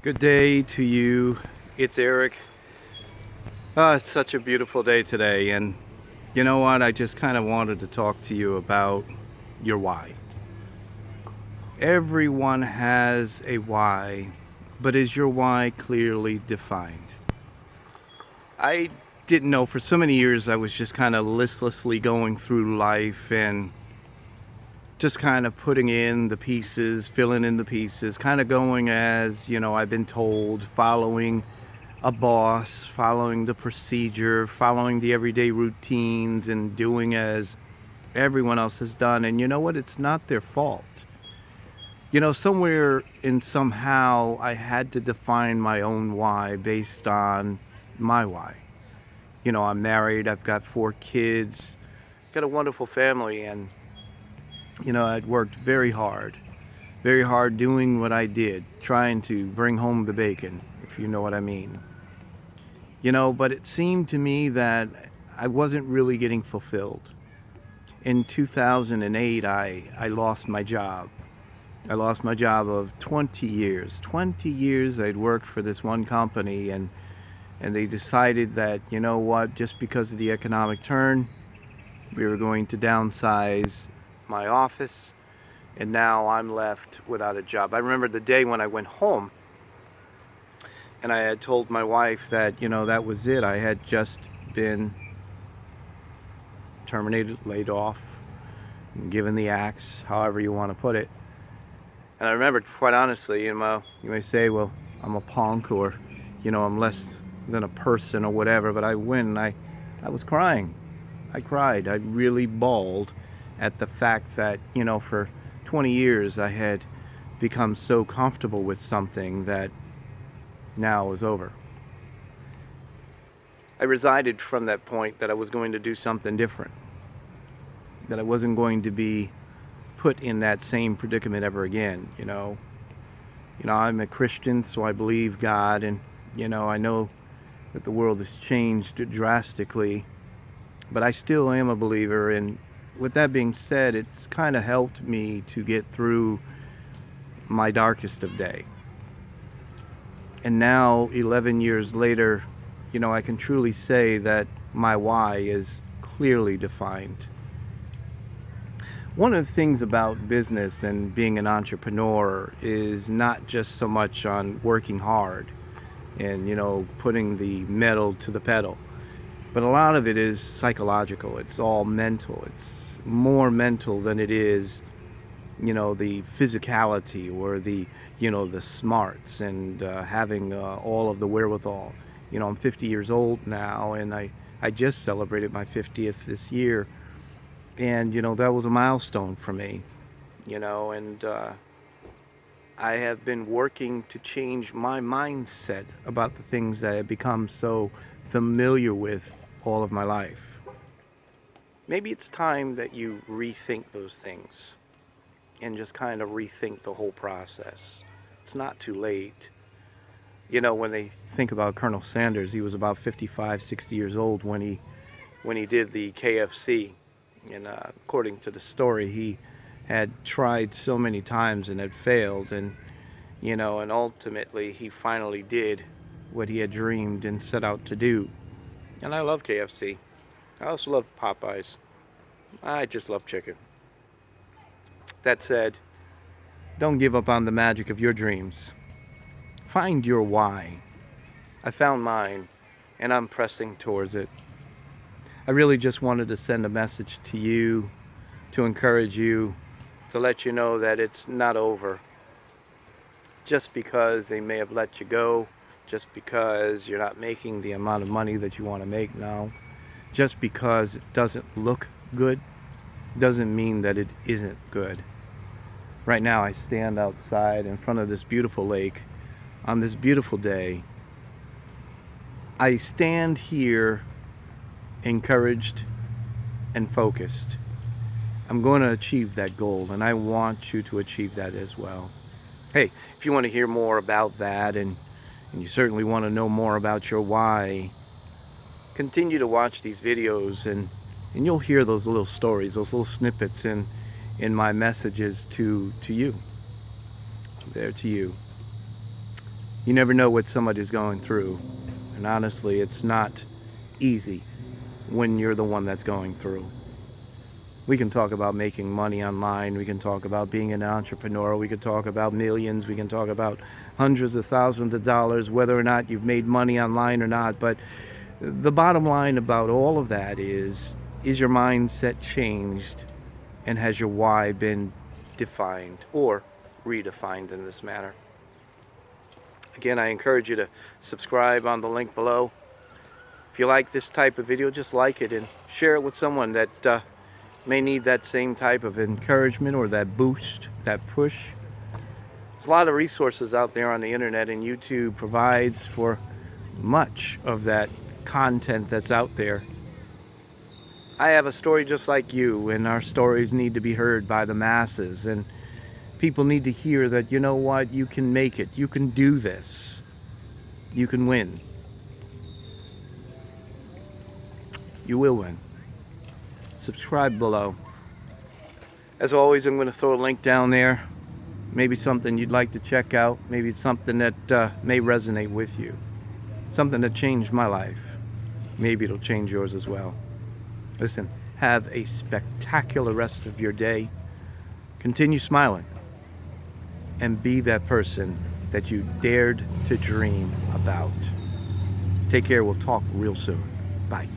Good day to you. It's Eric. It's such a beautiful day today, and you know what? I just kind of wanted to talk to you about your why. Everyone has a why, but is your why clearly defined? I didn't know for so many years. I was just kind of listlessly going through life and just kind of putting in the pieces, filling in the pieces, kind of going as, I've been told, following a boss, following the procedure, following the everyday routines, and doing as everyone else has done. And you know what? It's not their fault. Somewhere in somehow I had to define my own why based on my why. I'm married, I've got 4 kids, got a wonderful family, and I'd worked very hard doing what I did, trying to bring home the bacon, if you know what I mean. But it seemed to me that I wasn't really getting fulfilled. In 2008, I lost my job. I lost my job of 20 years. 20 years I'd worked for this one company, and they decided that, you know what, just because of the economic turn, we were going to downsize my office, and now I'm left without a job. I remember the day when I went home, and I had told my wife that, that was it. I had just been terminated, laid off, given the axe, however you want to put it. And I remember, quite honestly, you may say, well, I'm a punk, or, I'm less than a person or whatever, but I went and I was crying. I cried. I really bawled at the fact that, for 20 years I had become so comfortable with something that now was over. I resided from that point that I was going to do something different, that I wasn't going to be put in that same predicament ever again. I'm a Christian, so I believe God, and I know that the world has changed drastically, but I still am a believer. And with that being said, it's kind of helped me to get through my darkest of day. And now, 11 years later, I can truly say that my why is clearly defined. One of the things about business and being an entrepreneur is not just so much on working hard and, putting the metal to the pedal, but a lot of it is psychological. It's all mental. It's more mental than it is, the physicality or the smarts and having all of the wherewithal. I'm 50 years old now, and I just celebrated my 50th this year. And, that was a milestone for me, and I have been working to change my mindset about the things that I've become so familiar with all of my life. Maybe it's time that you rethink those things and just kind of rethink the whole process. It's not too late. When they think about Colonel Sanders, he was about 55, 60 years old when he did the KFC. And according to the story, he had tried so many times and had failed, and ultimately he finally did what he had dreamed and set out to do. And I love KFC. I also love Popeyes. I just love chicken. That said, don't give up on the magic of your dreams. Find your why. I found mine, and I'm pressing towards it. I really just wanted to send a message to you, to encourage you, to let you know that it's not over. Just because they may have let you go, just because you're not making the amount of money that you want to make now, just because it doesn't look good, doesn't mean that it isn't good. Right now I stand outside in front of this beautiful lake on this beautiful day. I stand here encouraged and focused. I'm going to achieve that goal, and I want you to achieve that as well. Hey, if you want to hear more about that, and you certainly want to know more about your why, continue to watch these videos, and you'll hear those little stories, those little snippets in my messages to you. There to you. You never know what somebody's going through. And honestly, it's not easy when you're the one that's going through. We can talk about making money online. We can talk about being an entrepreneur. We can talk about millions. We can talk about hundreds of thousands of dollars, whether or not you've made money online or not. But the bottom line about all of that is your mindset changed, and has your why been defined or redefined in this manner? Again, I encourage you to subscribe on the link below. If you like this type of video, just like it and share it with someone that may need that same type of encouragement or that boost, that push. There's a lot of resources out there on the internet, and YouTube provides for much of that content that's out there. I have a story just like you, and our stories need to be heard by the masses, and people need to hear that, you know what, you can make it, you can do this, you can win. You will win. Subscribe below. As always, I'm going to throw a link down there. Maybe something you'd like to check out. Maybe it's something that may resonate with you. Something that changed my life. Maybe it'll change yours as well. Listen, have a spectacular rest of your day. Continue smiling. And be that person that you dared to dream about. Take care. We'll talk real soon. Bye.